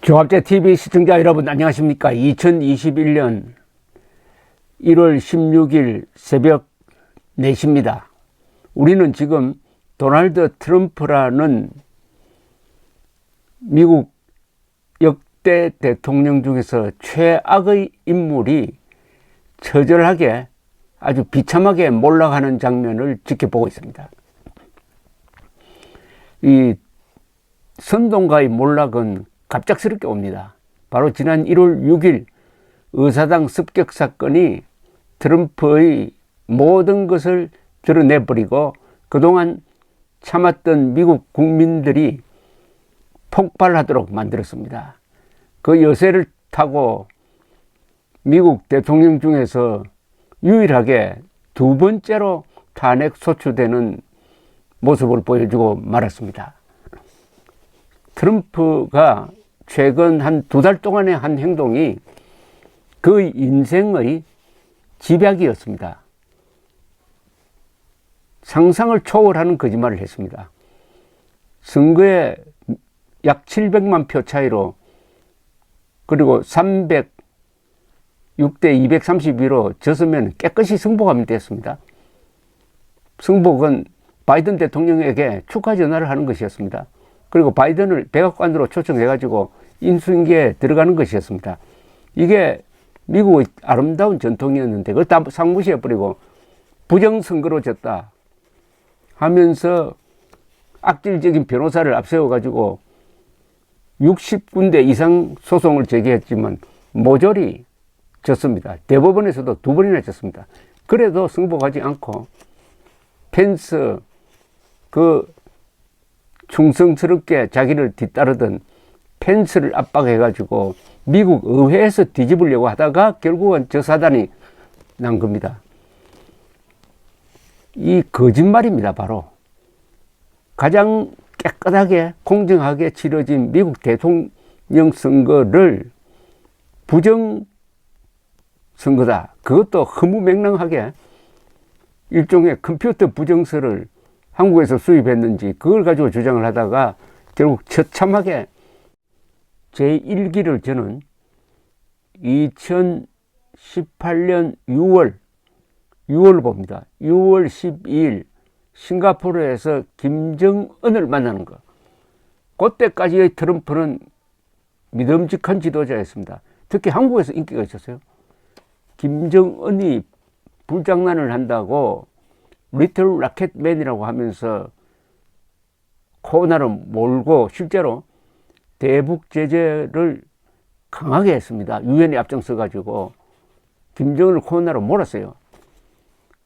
조합제 TV 시청자 여러분 안녕하십니까? 2021년 1월 16일 새벽 4시입니다. 우리는 지금 도널드 트럼프라는 미국 역대 대통령 중에서 최악의 인물이 처절하게 아주 비참하게 몰락하는 장면을 지켜보고 있습니다. 이 선동가의 몰락은 갑작스럽게 옵니다. 바로 지난 1월 6일 의사당 습격 사건이 트럼프의 모든 것을 드러내버리고 그동안 참았던 미국 국민들이 폭발하도록 만들었습니다. 그 여세를 타고 미국 대통령 중에서 유일하게 두 번째로 탄핵 소추되는 모습을 보여주고 말았습니다. 트럼프가 최근 한 2달 동안의 한 행동이 그 인생의 집약이었습니다. 상상을 초월하는 거짓말을 했습니다. 선거에 약 700만 표 차이로 그리고 306대 232로 졌으면 깨끗이 승복하면 됐습니다. 승복은 바이든 대통령에게 축하 전화를 하는 것이었습니다. 그리고 바이든을 백악관으로 초청해가지고 인수인계에 들어가는 것이었습니다. 이게 미국의 아름다운 전통이었는데 그걸 다 상무시해버리고 부정선거로 졌다 하면서 악질적인 변호사를 앞세워가지고 60군데 이상 소송을 제기했지만 모조리 졌습니다. 대법원에서도 2번이나 졌습니다. 그래도 승복하지 않고 펜스 그 충성스럽게 자기를 뒤따르던 펜스를 압박해가지고 미국 의회에서 뒤집으려고 하다가 결국은 저 사단이 난 겁니다. 이 거짓말입니다. 바로 가장 깨끗하게 공정하게 치러진 미국 대통령 선거를 부정 선거다. 그것도 허무맹랑하게 일종의 컴퓨터 부정서를 한국에서 수입했는지 그걸 가지고 주장을 하다가 결국 처참하게 제1기를 저는 2018년 6월 봅니다. 6월 12일 싱가포르에서 김정은을 만나는 것. 그때까지의 트럼프는 믿음직한 지도자였습니다. 특히 한국에서 인기가 있었어요. 김정은이 불장난을 한다고 리틀 라켓맨이라고 하면서 코로나를 몰고 실제로 대북 제재를 강하게 했습니다. 유엔에 앞장서 가지고 김정은을 코로나로 몰았어요.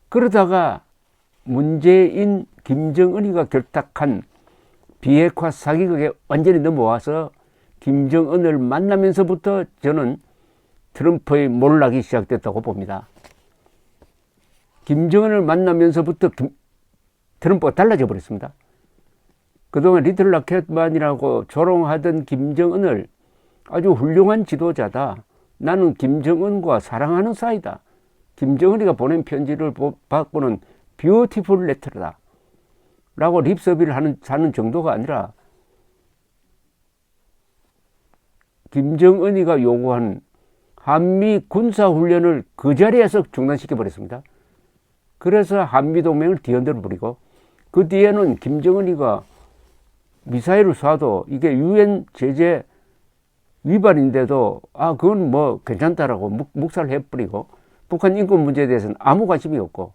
그러다가 문재인 김정은이가 결탁한 비핵화 사기극에 완전히 넘어와서 김정은을 만나면서부터 저는 트럼프의 몰락이 시작됐다고 봅니다. 김정은을 만나면서부터 트럼프가 달라져 버렸습니다. 그동안 리틀 라켓만이라고 조롱하던 김정은을 아주 훌륭한 지도자다. 나는 김정은과 사랑하는 사이다. 김정은이가 보낸 편지를 받고는 뷰티풀 레터다. 라고 립서비를 하는 정도가 아니라 김정은이가 요구한 한미 군사훈련을 그 자리에서 중단시켜 버렸습니다. 그래서 한미동맹을 뒤흔들어 버리고 그 뒤에는 김정은이가 미사일을 쏴도 이게 유엔 제재 위반인데도 그건 뭐 괜찮다라고 묵살해버리고 북한 인권 문제에 대해서는 아무 관심이 없고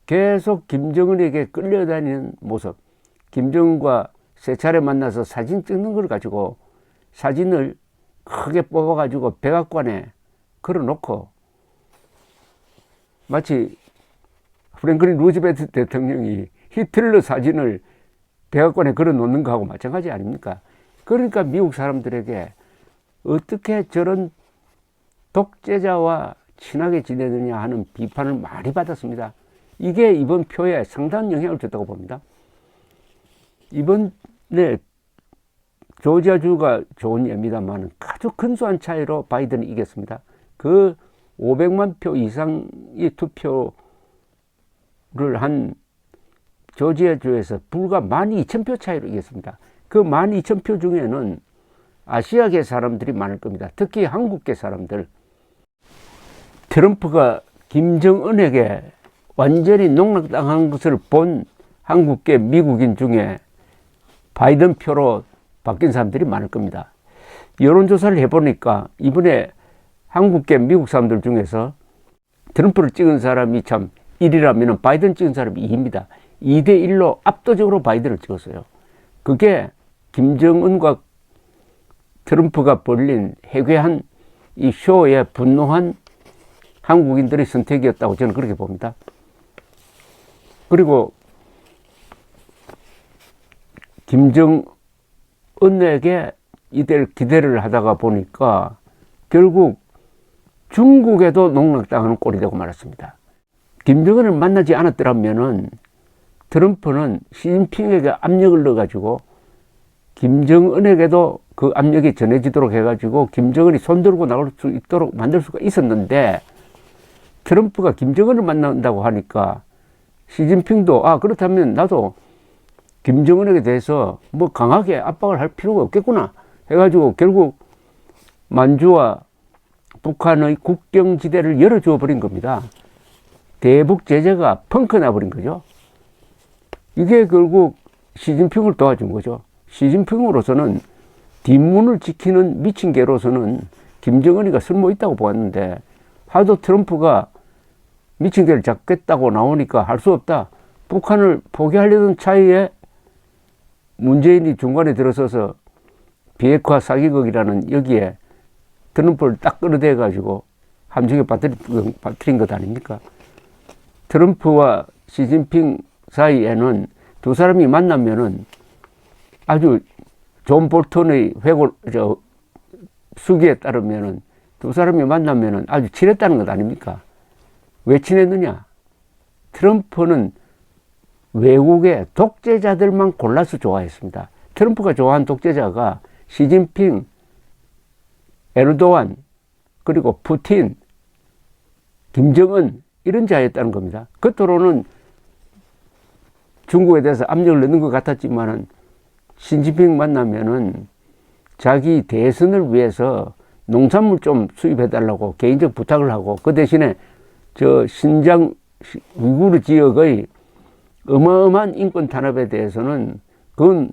계속 김정은에게 끌려다니는 모습. 김정은과 세 차례 만나서 사진 찍는 걸 가지고 사진을 크게 뽑아가지고 백악관에 걸어놓고 마치 프랭클린 루즈벨트 대통령이 히틀러 사진을 백악관에 걸어놓는 거하고 마찬가지 아닙니까? 그러니까 미국 사람들에게 어떻게 저런 독재자와 친하게 지내느냐 하는 비판을 많이 받았습니다. 이게 이번 표에 상당한 영향을 줬다고 봅니다. 이번에 조지아주가 좋은 예입니다만 아주 근소한 차이로 바이든이 이겼습니다. 그 500만 표 이상의 투표를 한 조지아주에서 불과 12,000표 차이로 이겼습니다. 그 12,000표 중에는 아시아계 사람들이 많을 겁니다. 특히 한국계 사람들. 트럼프가 김정은에게 완전히 농락당한 것을 본 한국계 미국인 중에 바이든 표로 바뀐 사람들이 많을 겁니다. 여론조사를 해보니까 이번에 한국계 미국 사람들 중에서 트럼프를 찍은 사람이 참 1위라면 바이든 찍은 사람이 2위입니다. 2대1로 압도적으로 바이든을 찍었어요. 그게 김정은과 트럼프가 벌린 해괴한 이 쇼에 분노한 한국인들의 선택이었다고 저는 그렇게 봅니다. 그리고 김정은에게 이들 기대를 하다가 보니까 결국 중국에도 농락당하는 꼴이 되고 말았습니다. 김정은을 만나지 않았더라면은 트럼프는 시진핑에게 압력을 넣어가지고 김정은에게도 그 압력이 전해지도록 해가지고 김정은이 손들고 나올 수 있도록 만들 수가 있었는데, 트럼프가 김정은을 만난다고 하니까 시진핑도 그렇다면 나도 김정은에게 대해서 뭐 강하게 압박을 할 필요가 없겠구나 해가지고 결국 만주와 북한의 국경지대를 열어줘 버린 겁니다. 대북 제재가 펑크 나버린 거죠. 이게 결국 시진핑을 도와준 거죠. 시진핑으로서는 뒷문을 지키는 미친 개로서는 김정은이가 쓸모 있다고 보았는데, 하도 트럼프가 미친 개를 잡겠다고 나오니까 할 수 없다. 북한을 포기하려던 차이에 문재인이 중간에 들어서서 비핵화 사기극이라는 여기에 트럼프를 딱 끌어대 가지고 함정에 빠뜨린 것 아닙니까? 트럼프와 시진핑 사이에는 두 사람이 만나면은 아주 존 볼턴의 수기에 따르면은 두 사람이 만나면은 아주 친했다는 것 아닙니까? 왜 친했느냐? 트럼프는 외국의 독재자들만 골라서 좋아했습니다. 트럼프가 좋아하는 독재자가 시진핑, 에르도안, 그리고 푸틴, 김정은 이런 자였다는 겁니다. 겉으로는 중국에 대해서 압력을 넣는 것 같았지만은 시진핑 만나면은 자기 대선을 위해서 농산물 좀 수입해달라고 개인적 부탁을 하고, 그 대신에 저 신장 우이구르 지역의 어마어마한 인권 탄압에 대해서는 그건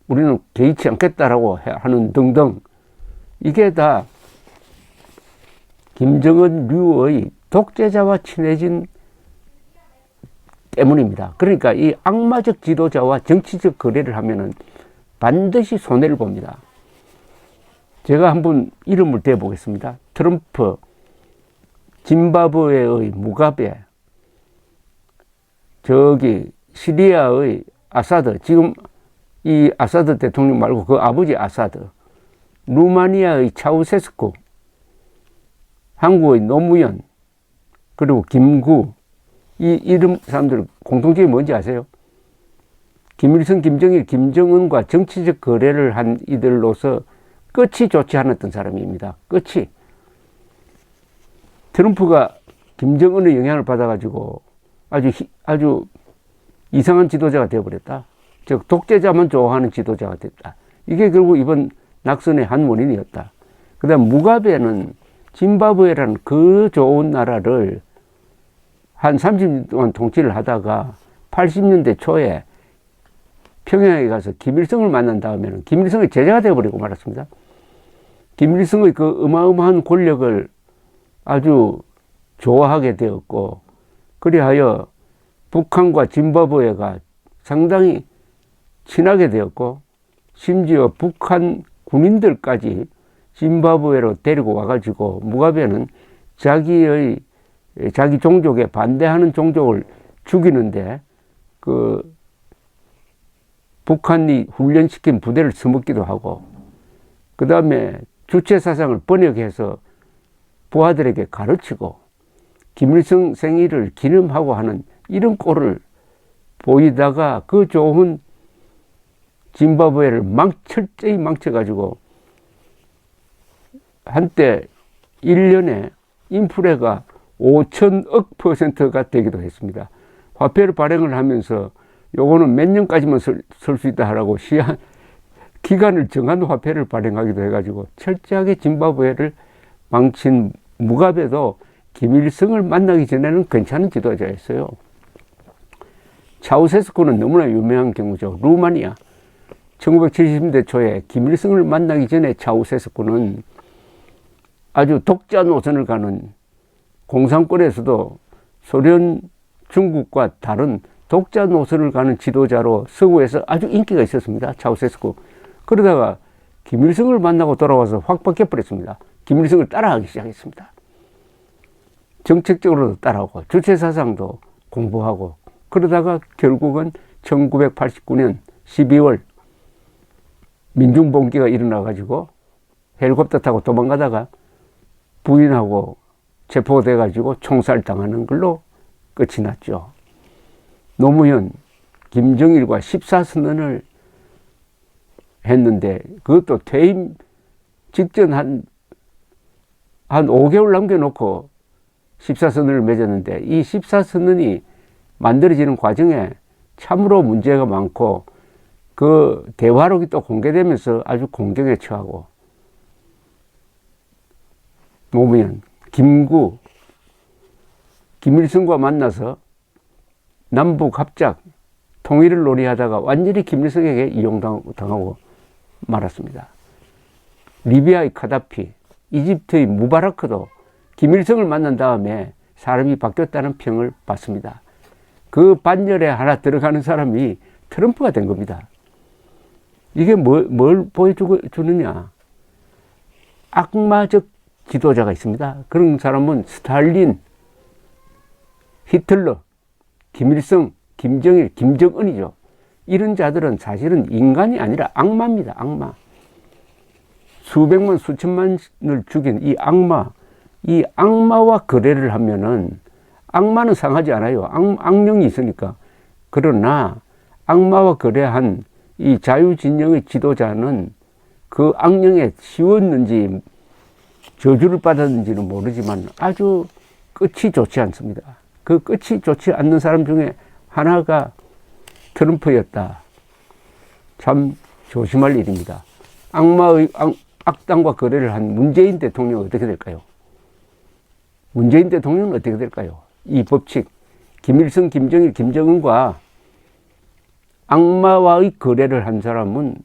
우리는 개의치 않겠다라고 하는 등등, 이게 다 김정은류의 독재자와 친해진 때문입니다. 그러니까 이 악마적 지도자와 정치적 거래를 하면은 반드시 손해를 봅니다. 제가 한번 이름을 대보겠습니다. 트럼프, 짐바브웨의 무가베, 저기 시리아의 아사드, 지금 이 아사드 대통령 말고 그 아버지 아사드, 루마니아의 차우세스쿠, 한국의 노무현, 그리고 김구, 이 이름 사람들 공통점이 뭔지 아세요? 김일성, 김정일, 김정은과 정치적 거래를 한 이들로서 끝이 좋지 않았던 사람입니다. 끝이. 트럼프가 김정은의 영향을 받아가지고 아주 이상한 지도자가 되어버렸다. 즉 독재자만 좋아하는 지도자가 됐다. 이게 결국 이번 낙선의 한 원인이었다. 그 다음 무가베는 짐바브웨라는 그 좋은 나라를 한 30년 동안 통치를 하다가 80년대 초에 평양에 가서 김일성을 만난 다음에는 김일성의 제자가 되어버리고 말았습니다. 김일성의 그 어마어마한 권력을 아주 좋아하게 되었고, 그리하여 북한과 짐바브웨가 상당히 친하게 되었고, 심지어 북한 군인들까지 짐바브웨로 데리고 와가지고 무가베는 자기 종족에 반대하는 종족을 죽이는데 그 북한이 훈련시킨 부대를 써먹기도 하고, 그 다음에 주체 사상을 번역해서 부하들에게 가르치고 김일성 생일을 기념하고 하는 이런 꼴을 보이다가 그 좋은 짐바브웨를 철저히 망쳐가지고 한때 1년에 인플레가 5천억 %가 되기도 했습니다. 화폐를 발행을 하면서 요거는 몇 년까지만 쓸 수 있다 하라고 기간을 정한 화폐를 발행하기도 해가지고 철저하게 짐바브웨를 망친 무가베도 김일성을 만나기 전에는 괜찮은 지도자였어요. 차우세스쿠는 너무나 유명한 경우죠. 루마니아 1970년대 초에 김일성을 만나기 전에 차우세스쿠는 아주 독자 노선을 가는, 공산권에서도 소련, 중국과 다른 독자 노선을 가는 지도자로 서구에서 아주 인기가 있었습니다. 차우세스쿠. 그러다가 김일성을 만나고 돌아와서 확 바뀌어버렸습니다. 김일성을 따라하기 시작했습니다. 정책적으로도 따라오고 주체사상도 공부하고, 그러다가 결국은 1989년 12월 민중봉기가 일어나가지고 헬리콥터 타고 도망가다가 부인하고 체포돼가지고 총살당하는 걸로 끝이 났죠. 노무현, 김정일과 14선언을 했는데 그것도 퇴임 직전 한 5개월 남겨놓고 14선언을 맺었는데, 이 14선언이 만들어지는 과정에 참으로 문제가 많고 그 대화록이 또 공개되면서 아주 공경에 처하고, 노무현, 김구, 김일성과 만나서 남북 합작, 통일을 논의하다가 완전히 김일성에게 이용당하고 말았습니다. 리비아의 카다피, 이집트의 무바라크도 김일성을 만난 다음에 사람이 바뀌었다는 평을 받습니다. 그 반열에 하나 들어가는 사람이 트럼프가 된 겁니다. 이게 뭘 보여주느냐. 악마적 지도자가 있습니다. 그런 사람은 스탈린, 히틀러, 김일성, 김정일, 김정은이죠. 이런 자들은 사실은 인간이 아니라 악마입니다. 악마. 수백만, 수천만을 죽인 이 악마, 이 악마와 거래를 하면은, 악마는 상하지 않아요. 악령이 있으니까. 그러나 악마와 거래한 이 자유진영의 지도자는 그 악령에 씌웠는지 저주를 받았는지는 모르지만 아주 끝이 좋지 않습니다. 그 끝이 좋지 않는 사람 중에 하나가 트럼프였다. 참 조심할 일입니다. 악마의 악당과 거래를 한 문재인 대통령은 어떻게 될까요? 문재인 대통령은 어떻게 될까요? 이 법칙, 김일성, 김정일, 김정은과 악마와의 거래를 한 사람은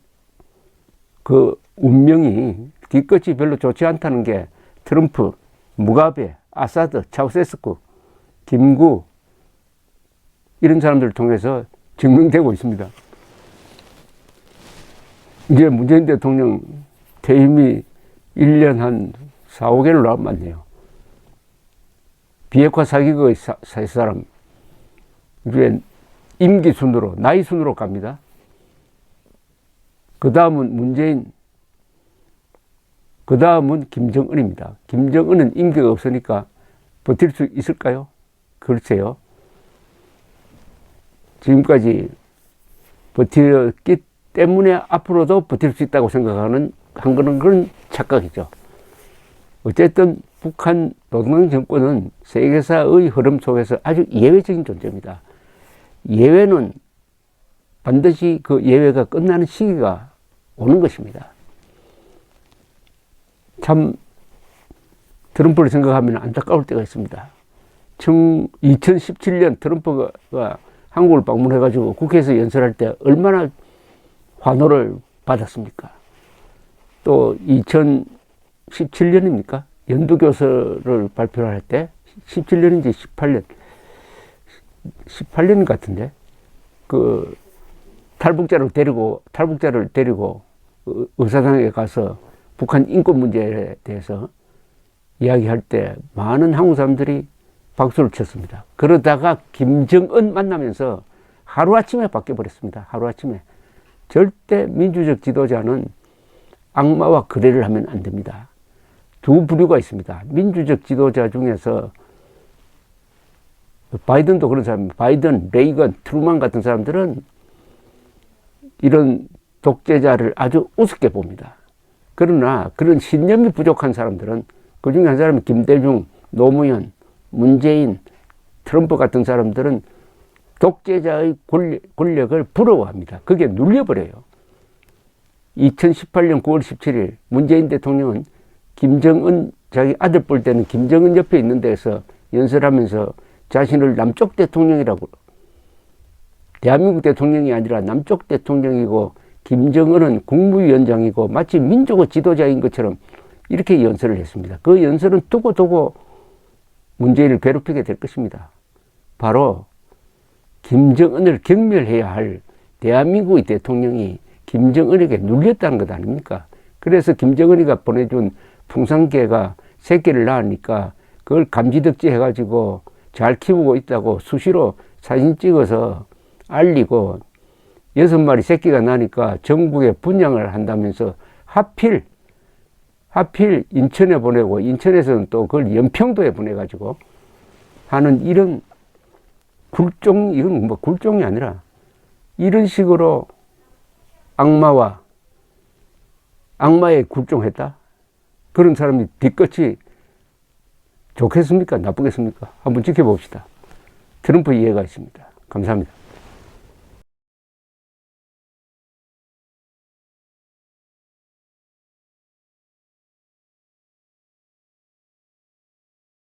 그 운명이 뒤끝이 별로 좋지 않다는 게 트럼프, 무가베, 아사드, 차우세스쿠, 김구 이런 사람들을 통해서 증명되고 있습니다. 이제 문재인 대통령 퇴임이 1년 한 4, 5개월 남았네요. 비핵화 사기극의 세 사람, 이제 임기 순으로, 나이 순으로 갑니다. 그 다음은 문재인, 그 다음은 김정은입니다. 김정은은 임기가 없으니까 버틸 수 있을까요? 글쎄요. 지금까지 버텼기 때문에 앞으로도 버틸 수 있다고 생각하는 한 거는 그런 착각이죠. 어쨌든 북한 노동당 정권은 세계사의 흐름 속에서 아주 예외적인 존재입니다. 예외는 반드시 그 예외가 끝나는 시기가 오는 것입니다. 참 트럼프를 생각하면 안타까울 때가 있습니다. 2017년 트럼프가 한국을 방문해가지고 국회에서 연설할 때 얼마나 환호를 받았습니까? 또 2017년입니까? 연두교서를 발표할 때 17년인지 18년 같은데 그 탈북자를 데리고 의사당에 가서 북한 인권 문제에 대해서 이야기할 때 많은 한국 사람들이 박수를 쳤습니다. 그러다가 김정은 만나면서 하루아침에 바뀌어버렸습니다. 하루아침에. 절대 민주적 지도자는 악마와 거래를 하면 안 됩니다. 두 부류가 있습니다. 민주적 지도자 중에서 바이든도 그런 사람입니다. 바이든, 레이건, 트루만 같은 사람들은 이런 독재자를 아주 우습게 봅니다. 그러나 그런 신념이 부족한 사람들은, 그 중에 한 사람이 김대중, 노무현, 문재인, 트럼프 같은 사람들은 독재자의 권력을 부러워합니다. 그게 눌려버려요. 2018년 9월 17일 문재인 대통령은 김정은 자기 아들 볼 때는 김정은 옆에 있는 데서 연설하면서 자신을 남쪽 대통령이라고, 대한민국 대통령이 아니라 남쪽 대통령이고 김정은은 국무위원장이고 마치 민족의 지도자인 것처럼 이렇게 연설을 했습니다. 그 연설은 두고 문재인을 괴롭히게 될 것입니다. 바로 김정은을 경멸해야 할 대한민국의 대통령이 김정은에게 눌렸다는 것 아닙니까? 그래서 김정은이가 보내준 풍산개가 새끼를 낳으니까 그걸 감지덕지 해가지고 잘 키우고 있다고 수시로 사진 찍어서 알리고 6마리 새끼가 나니까 전국에 분양을 한다면서 하필 인천에 보내고 인천에서는 또 그걸 연평도에 보내가지고 하는 이런 이건 뭐 굴종이 아니라 이런 식으로 악마에 굴종했다? 그런 사람이 뒤끝이 좋겠습니까? 나쁘겠습니까? 한번 지켜봅시다. 트럼프 이해가 있습니다. 감사합니다.